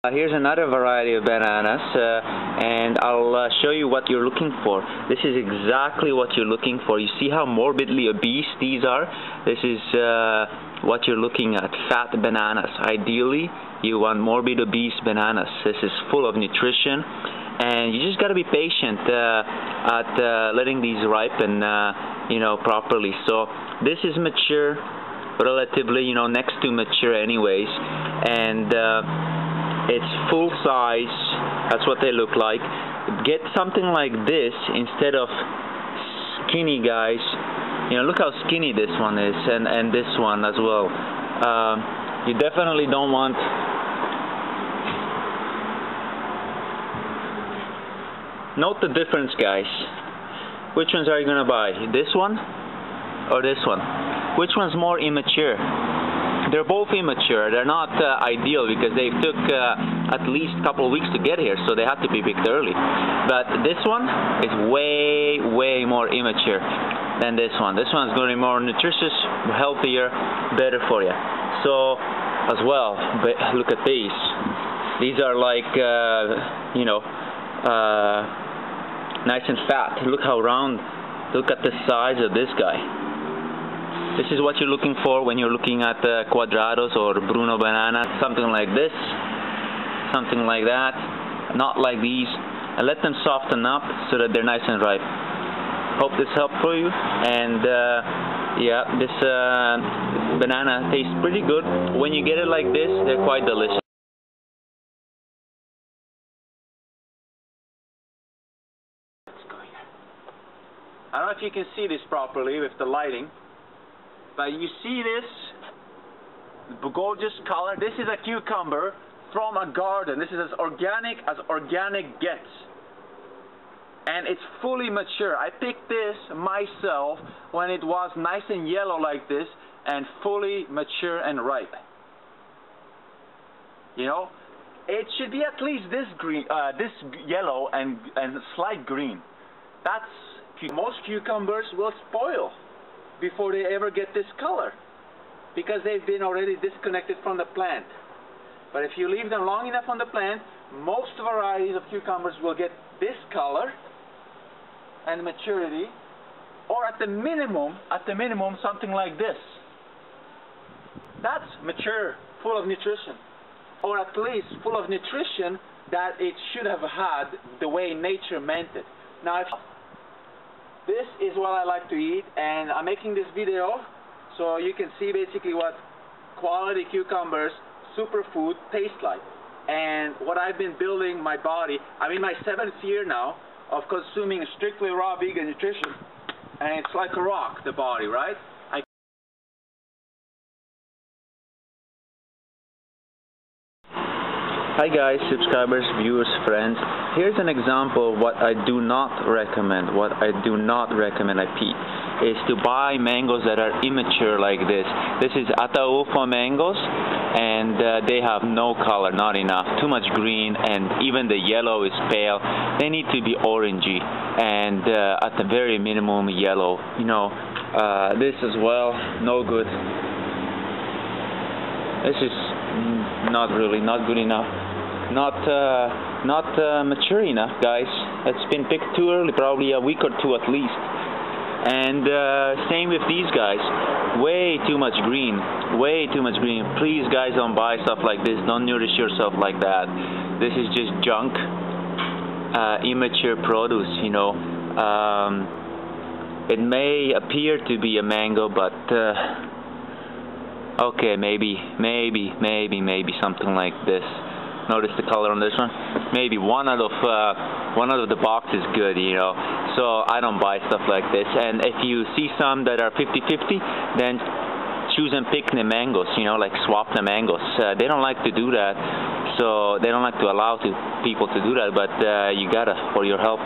Here's another variety of bananas, and I'll show you what you're looking for. This is exactly what you're looking for. You see how morbidly obese these are? This is what you're looking at, fat bananas. Ideally, you want morbid obese bananas. This is full of nutrition, and you just got to be patient at letting these ripen, properly. So this is mature, relatively, next to mature anyways, and it's full size. That's what they look like. Get something like this instead of skinny guys. Look how skinny this one is, and this one as well. You definitely don't want note the difference, guys. Which ones are you gonna buy? This one or this one? Which one's more immature? They're both immature. They're not ideal because they took at least a couple of weeks to get here, so they had to be picked early. But this one is way, way more immature than this one. This one's going to be more nutritious, healthier, better for you. So, as well, look at these. These are like, nice and fat. Look how round. Look at the size of this guy. This is what you're looking for when you're looking at Cuadrados or Bruno bananas. Something like this, something like that, not like these. And let them soften up so that they're nice and ripe. Hope this helped for you. And yeah, this banana tastes pretty good. When you get it like this, they're quite delicious. I don't know if you can see this properly with the lighting. But you see this gorgeous color. This is a cucumber from a garden. This is as organic gets. And it's fully mature. I picked this myself when it was nice and yellow like this and fully mature and ripe. It should be at least this green, this yellow and slight green. Most cucumbers will spoil before they ever get this color because they've been already disconnected from the plant. But if you leave them long enough on the plant, most varieties of cucumbers will get this color and maturity, or at the minimum something like this. That's mature, full of nutrition, or at least full of nutrition that it should have had the way nature meant it. Now, this is what I like to eat, and I'm making this video so you can see basically what quality cucumbers, superfood, taste like. And what I've been building my body. I'm in my 7th year now of consuming strictly raw vegan nutrition, and it's like a rock, the body, right? Hi guys, subscribers, viewers, friends. Here's an example of what I do not recommend. What I do not recommend, is to buy mangoes that are immature like this. This is Ataulfo mangoes, and they have no color, not enough. Too much green, and even the yellow is pale. They need to be orangey, and at the very minimum yellow. This as well, no good. This is not good enough. Not mature enough, guys. It's been picked too early, probably a week or two at least. And same with these guys. Way too much green. Way too much green. Please, guys, don't buy stuff like this. Don't nourish yourself like that. This is just junk, immature produce. It may appear to be a mango, but okay, maybe something like this. Notice the color on this one. Maybe one out of the box is good, So I don't buy stuff like this. And if you see some that are 50-50, then choose and pick the mangoes. Like swap the mangoes. They don't like to do that, so they don't like to allow people to do that. But you gotta for your health.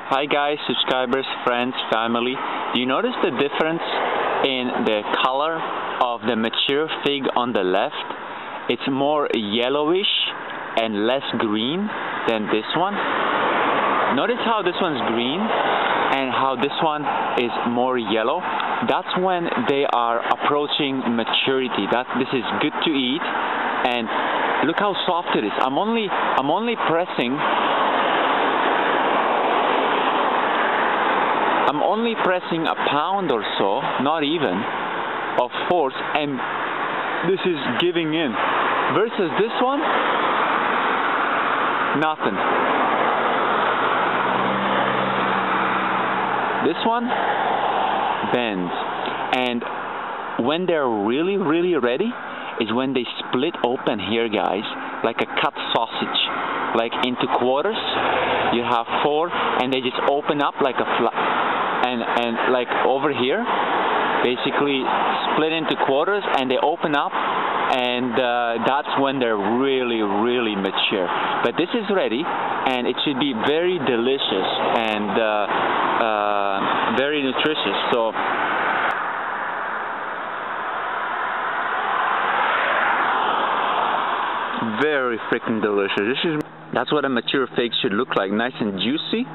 Hi guys, subscribers, friends, family. Do you notice the difference in the color of the mature fig on the left? It's more yellowish and less green than this one. Notice how this one's green and how this one is more yellow. That's when they are approaching maturity. This is good to eat, and look how soft it is. I'm only pressing a pound or so, not even, of force, and this is giving in. Versus this one, nothing. This one bends, and when they're really, really ready is when they split open here, guys, like a cut sausage, like into quarters. You have 4, and they just open up like a and like over here, basically split into quarters, and they open up, and that's when they're really, really mature. But this is ready, and it should be very delicious and very nutritious. So very freaking delicious. That's what a mature fig should look like, nice and juicy.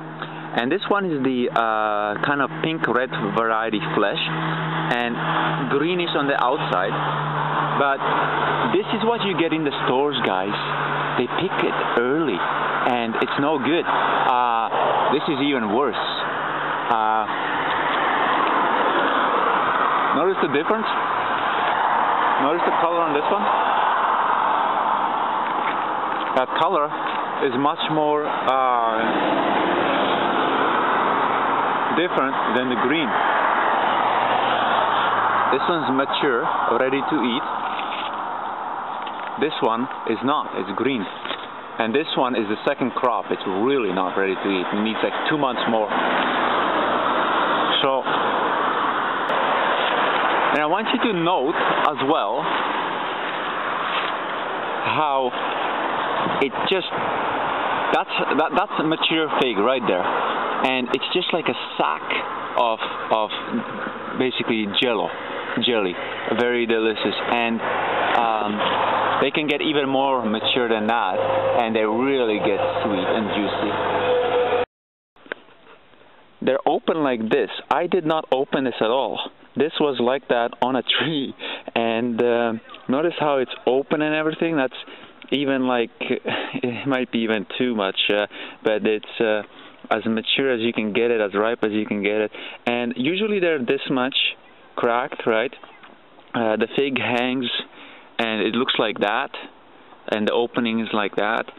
And this one is the kind of pink-red variety flesh, and greenish on the outside. But this is what you get in the stores, guys. They pick it early, and it's no good. This is even worse. Notice the difference? Notice the color on this one? That color is much more different than the green. This one's mature, ready to eat. This one is not, it's green. And this one is the second crop. It's really not ready to eat. It needs like 2 months more. So, and I want you to note as well how it just, that's a mature fig right there. And it's just like a sack of basically jelly, very delicious. And they can get even more mature than that, and they really get sweet and juicy. They're open like this. I did not open this at all. This was like that on a tree, and notice how it's open and everything. That's even like, it might be even too much, but it's as mature as you can get it, as ripe as you can get it. And usually they're this much cracked, right? The fig hangs and it looks like that, and the opening is like that,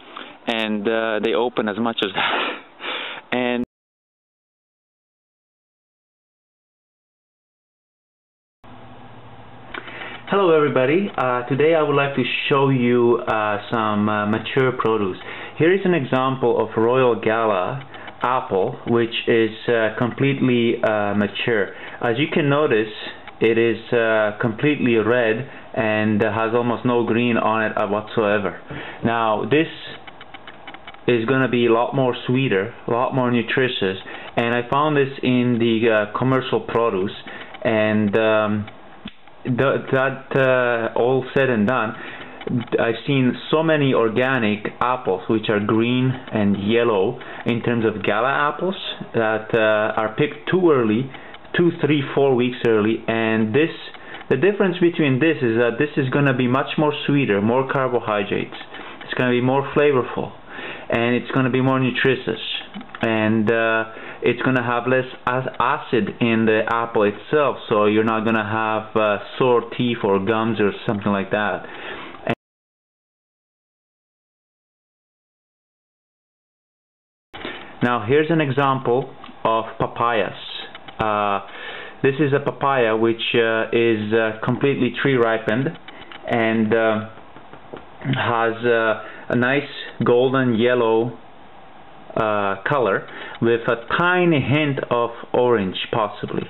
and they open as much as that. And hello everybody, today I would like to show you some mature produce. Here is an example of Royal Gala apple, which is completely mature. As you can notice, it is completely red and has almost no green on it whatsoever. Now this is going to be a lot more sweeter, a lot more nutritious, and I found this in the commercial produce, and all said and done, I've seen so many organic apples which are green and yellow in terms of Gala apples that are picked too early, 2, 3, 4 weeks early, and the difference between this is that this is going to be much more sweeter, more carbohydrates, it's going to be more flavorful, and it's going to be more nutritious, and it's going to have less acid in the apple itself, so you're not going to have sore teeth or gums or something like that. Now here's an example of papayas. This is a papaya which is completely tree ripened and has a nice golden yellow color with a tiny hint of orange possibly.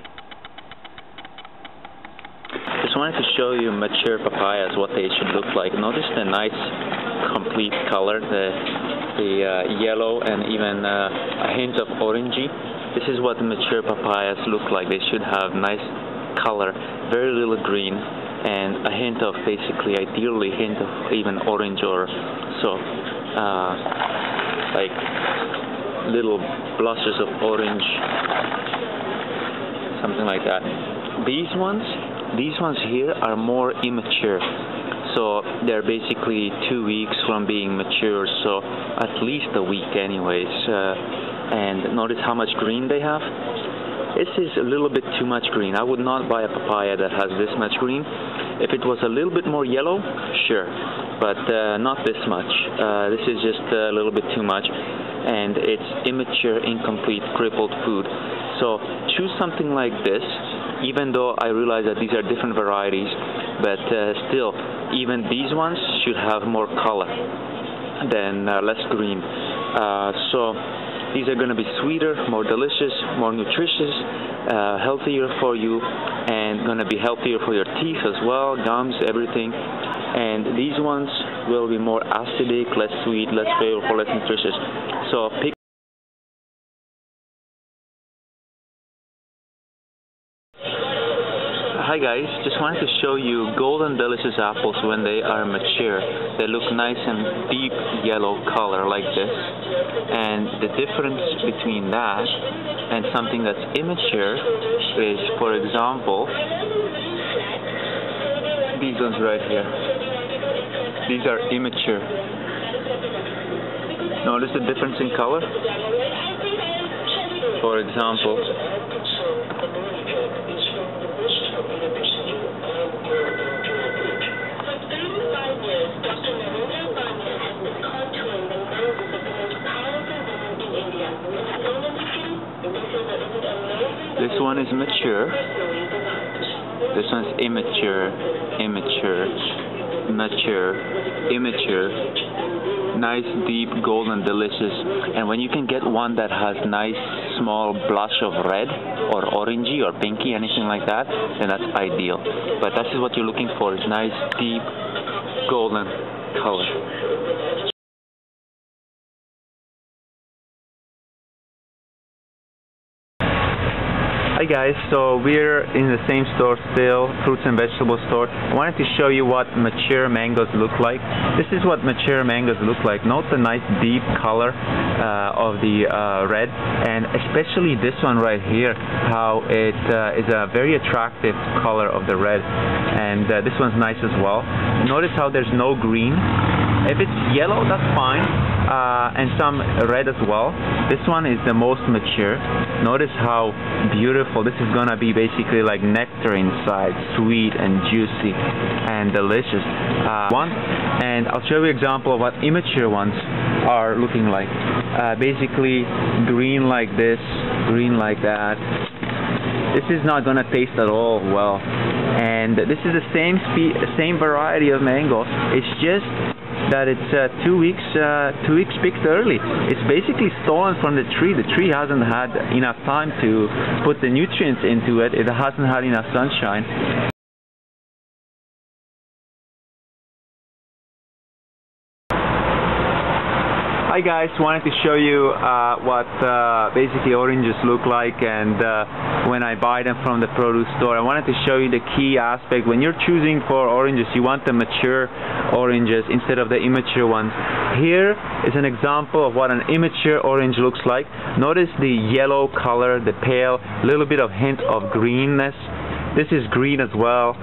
Just wanted to show you mature papayas, what they should look like. Notice the nice complete color, the the yellow and even a hint of orangey. This is what mature papayas look like. They should have nice color, very little green, and a hint of, basically, ideally, hint of even orange or so, like little blushes of orange, something like that. These ones here are more immature, so they're basically 2 weeks from being mature, so at least a week anyways. And notice how much green they have. This is a little bit too much green. I would not buy a papaya that has this much green. If it was a little bit more yellow, sure, but not this much. This is just a little bit too much, and it's immature, incomplete, crippled food. So choose something like this, even though I realize that these are different varieties, but still, even these ones should have more color than less green. So these are going to be sweeter, more delicious, more nutritious, healthier for you, and going to be healthier for your teeth as well, gums, everything. And these ones will be more acidic, less sweet, less flavorful, less nutritious. So pick. Hi guys, just wanted to show you golden delicious apples when they are mature. They look nice and deep yellow color like this. And the difference between that and something that's immature is, for example, these ones right here. These are immature. Notice the difference in color? For example, this one is mature, this one's immature, immature, mature, immature, nice, deep, golden, delicious. And when you can get one that has nice, small blush of red or orangey or pinky, anything like that, then that's ideal. But this is what you're looking for, is nice, deep, golden color. Hi guys, so we're in the same store still, fruits and vegetable store. I wanted to show you what mature mangoes look like. This is what mature mangoes look like. Note the nice deep color of the red, and especially this one right here, how it is a very attractive color of the red. And this one's nice as well. Notice how there's no green. If it's yellow, that's fine, and some red as well. This one is the most mature. Notice how beautiful. This is gonna be basically like nectar inside, sweet and juicy and delicious. And I'll show you an example of what immature ones are looking like. Basically green like this, green like that. This is not gonna taste at all well. And this is the same variety of mango. It's just that it's 2 weeks picked early. It's basically stolen from the tree. The tree hasn't had enough time to put the nutrients into it. It hasn't had enough sunshine. Hi guys, wanted to show you what basically oranges look like, and when I buy them from the produce store. I wanted to show you the key aspect. When you're choosing for oranges, you want the mature oranges instead of the immature ones. Here is an example of what an immature orange looks like. Notice the yellow color, the pale, little bit of hint of greenness. This is green as well,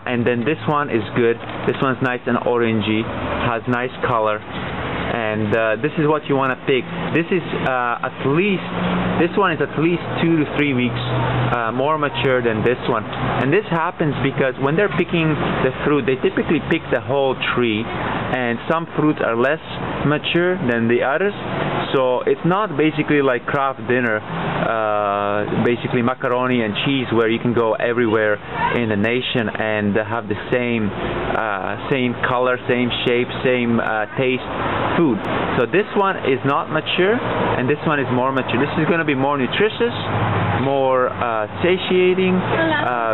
and then this one is good. This one's nice and orangey, has nice color. And this is what you want to pick. This is this one is at least 2 to 3 weeks more mature than this one. And this happens because when they're picking the fruit, they typically pick the whole tree, and some fruits are less mature than the others. So it's not basically like Kraft dinner, basically macaroni and cheese, where you can go everywhere in the nation and have the same color, same shape, same taste food. So this one is not mature, and this one is more mature. This is going to be more nutritious, more satiating,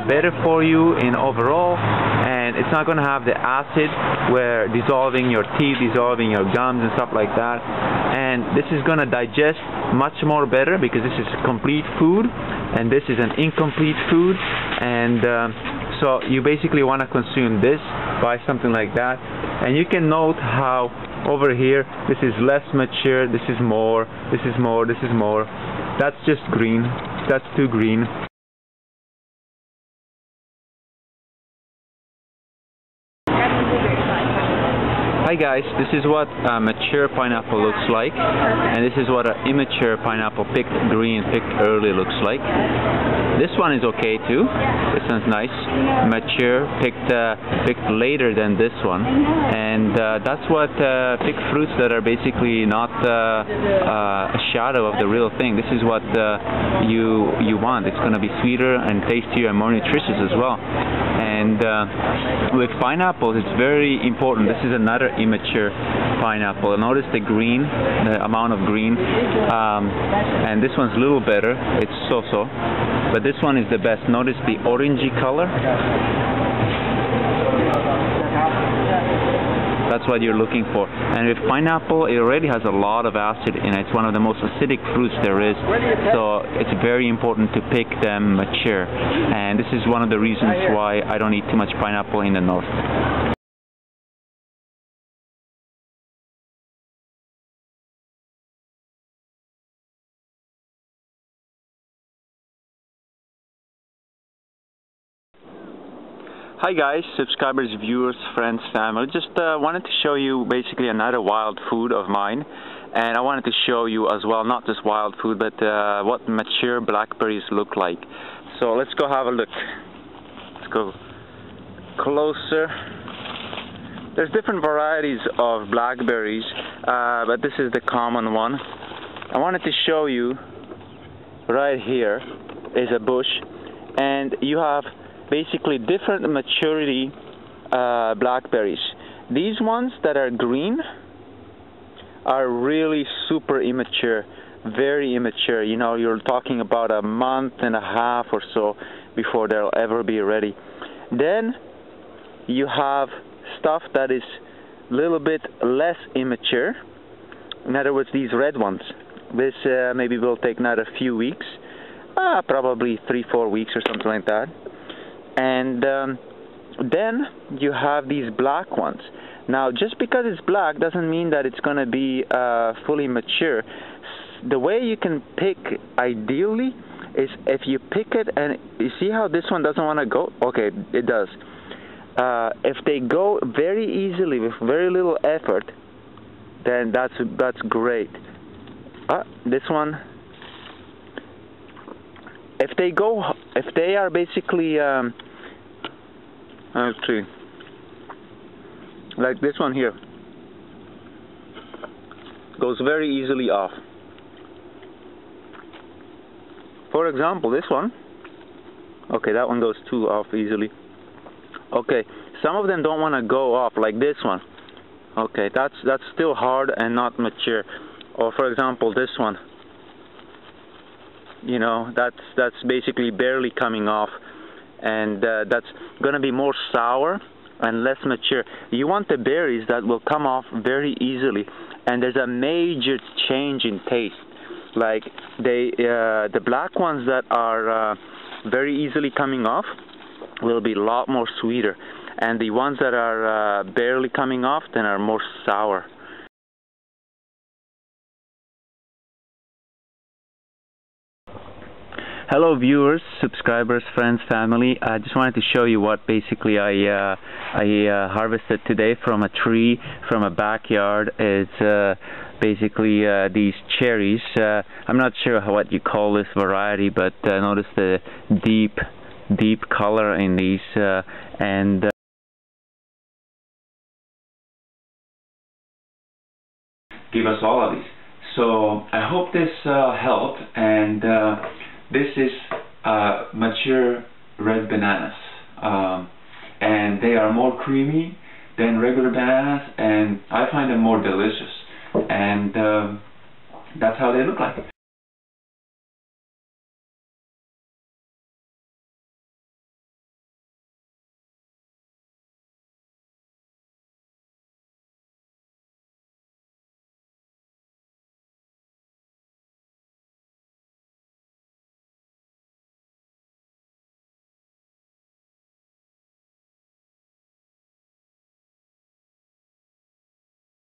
better for you in overall, and it's not going to have the acid where dissolving your teeth, dissolving your gums and stuff like that. And this is going to digest much more better because this is complete food and this is an incomplete food. And so you basically want to consume this, buy something like that, and you can note how over here this is less mature, this is more, this is more, this is more. That's just green, that's too green. Hi guys, this is what a mature pineapple looks like, and this is what an immature pineapple picked green, picked early looks like. This one is okay too. This one's nice. Mature, picked later than this one, and that's what picked fruits that are basically not a shadow of the real thing. This is what you want. It's going to be sweeter and tastier and more nutritious as well. And with pineapples, it's very important. This is another immature pineapple. Notice the green, the amount of green, and this one's a little better. It's so-so, but this one is the best. Notice the orangey color. That's what you're looking for. And with pineapple, it already has a lot of acid in it. It's one of the most acidic fruits there is, so it's very important to pick them mature. And this is one of the reasons why I don't eat too much pineapple in the north. Hi guys, subscribers, viewers, friends, family. Just wanted to show you basically another wild food of mine, and I wanted to show you as well, not just wild food, but what mature blackberries look like. So let's go have a look. Let's go closer. There's different varieties of blackberries, but this is the common one. I wanted to show you right here is a bush, and you have basically different maturity blackberries. These ones that are green are really super immature, very immature. You know, you're talking about a month and a half or so before they'll ever be ready. Then you have stuff that is a little bit less immature. In other words, these red ones. This maybe will take another few weeks, probably 3-4 weeks or something like that. And then you have these black ones. Now, just because it's black doesn't mean that it's going to be fully mature. The way you can pick, ideally, is if you pick it and you see how this one doesn't want to go? Okay, it does. If they go very easily with very little effort, then that's great. This one, if they are basically let's see, like this one here, goes very easily off. For example, this one, okay, that one goes too off easily. Okay, some of them don't want to go off, like this one. Okay, that's still hard and not mature. Or for example, this one, you know, that's basically barely coming off, and that's going to be more sour and less mature. You want the berries that will come off very easily, and there's a major change in taste. Like the black ones that are very easily coming off will be a lot more sweeter, and the ones that are barely coming off then are more sour. Hello viewers, subscribers, friends, family. I just wanted to show you what basically I harvested today from a tree, from a backyard. It's basically these cherries. I'm not sure what you call this variety, but notice the deep color in these, and give us all of these. So I hope this helped, and this is mature red bananas, and they are more creamy than regular bananas, and I find them more delicious, and that's how they look like.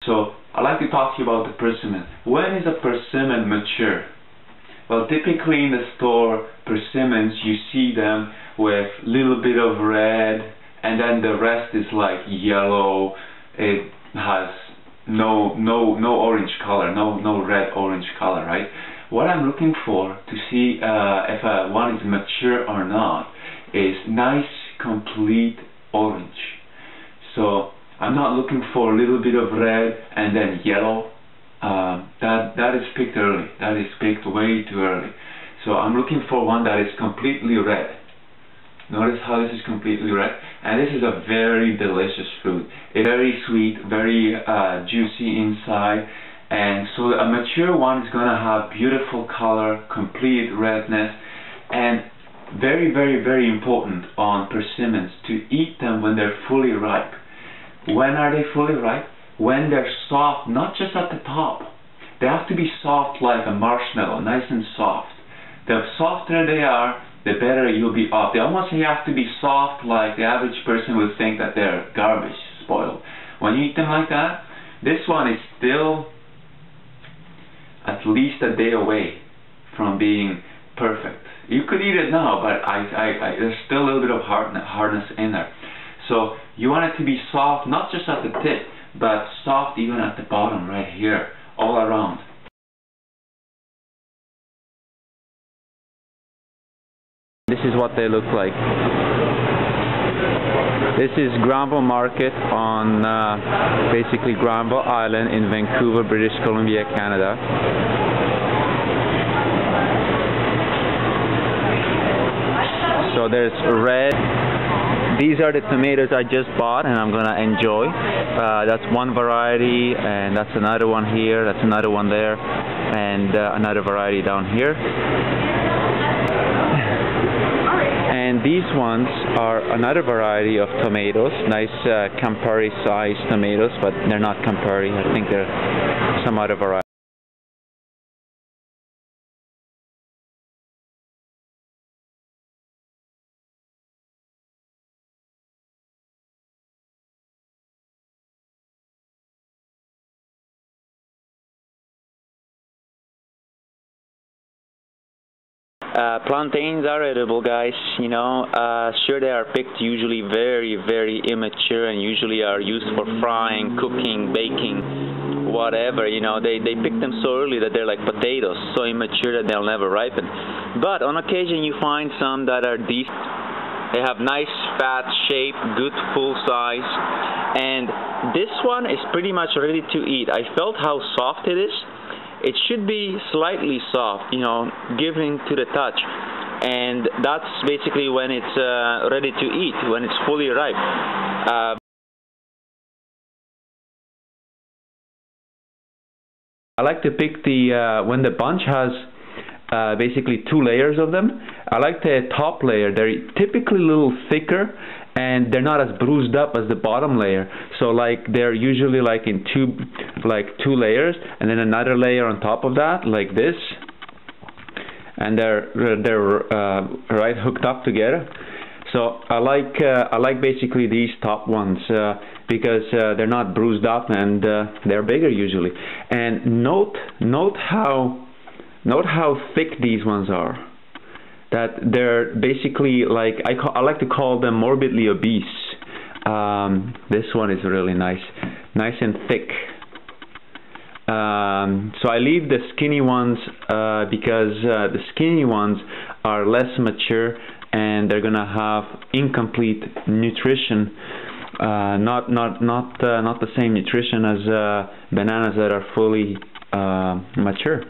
So I'd like to talk to you about the persimmon. When is a persimmon mature? Well, typically in the store, persimmons, you see them with a little bit of red, and then the rest is like yellow. It has no orange color, no red orange color, right? What I'm looking for to see if one is mature or not is nice complete orange. So I'm not looking for a little bit of red and then yellow. That is picked early. That is picked way too early. So I'm looking for one that is completely red. Notice how this is completely red, and this is a very delicious fruit. It's very sweet, very juicy inside, and so a mature one is going to have beautiful color, complete redness, and very, very, very important on persimmons to eat them when they're fully ripe. When are they fully ripe? When they're soft, not just at the top. They have to be soft like a marshmallow, nice and soft. The softer they are, the better you'll be off. They almost have to be soft like the average person would think that they're garbage, spoiled. When you eat them like that, this one is still at least a day away from being perfect. You could eat it now, but there's still a little bit of hardness in there. So you want it to be soft, not just at the tip, but soft even at the bottom right here, all around. This is what they look like. This is Granville Market on basically Granville Island in Vancouver, British Columbia, Canada. So there's red. These are the tomatoes I just bought and I'm gonna enjoy. That's one variety, and that's another one here, that's another one there, and another variety down here. And these ones are another variety of tomatoes, nice Campari sized tomatoes, but they're not Campari, I think they're some other variety. Plantains are edible, guys, you know. Sure, they are picked usually very, very immature and usually are used for frying, cooking, baking, whatever, you know. They pick them so early that they're like potatoes, so immature that they'll never ripen. But on occasion you find some that are decent. They have nice fat shape, good full size, and this one is pretty much ready to eat. I felt how soft it is. It should be slightly soft, you know, giving to the touch, and that's basically when it's ready to eat, when it's fully ripe. I like to pick the when the bunch has basically two layers of them. I like the top layer. They're typically a little thicker and they're not as bruised up as the bottom layer. So like they're usually like in two layers, and then another layer on top of that, like this, and they're right hooked up together. So I like basically these top ones because they're not bruised up and they're bigger usually. And note how thick these ones are. That they're basically like, I like to call them morbidly obese. This one is really nice and thick. So I leave the skinny ones because the skinny ones are less mature and they're gonna have incomplete nutrition. Not the same nutrition as bananas that are fully mature.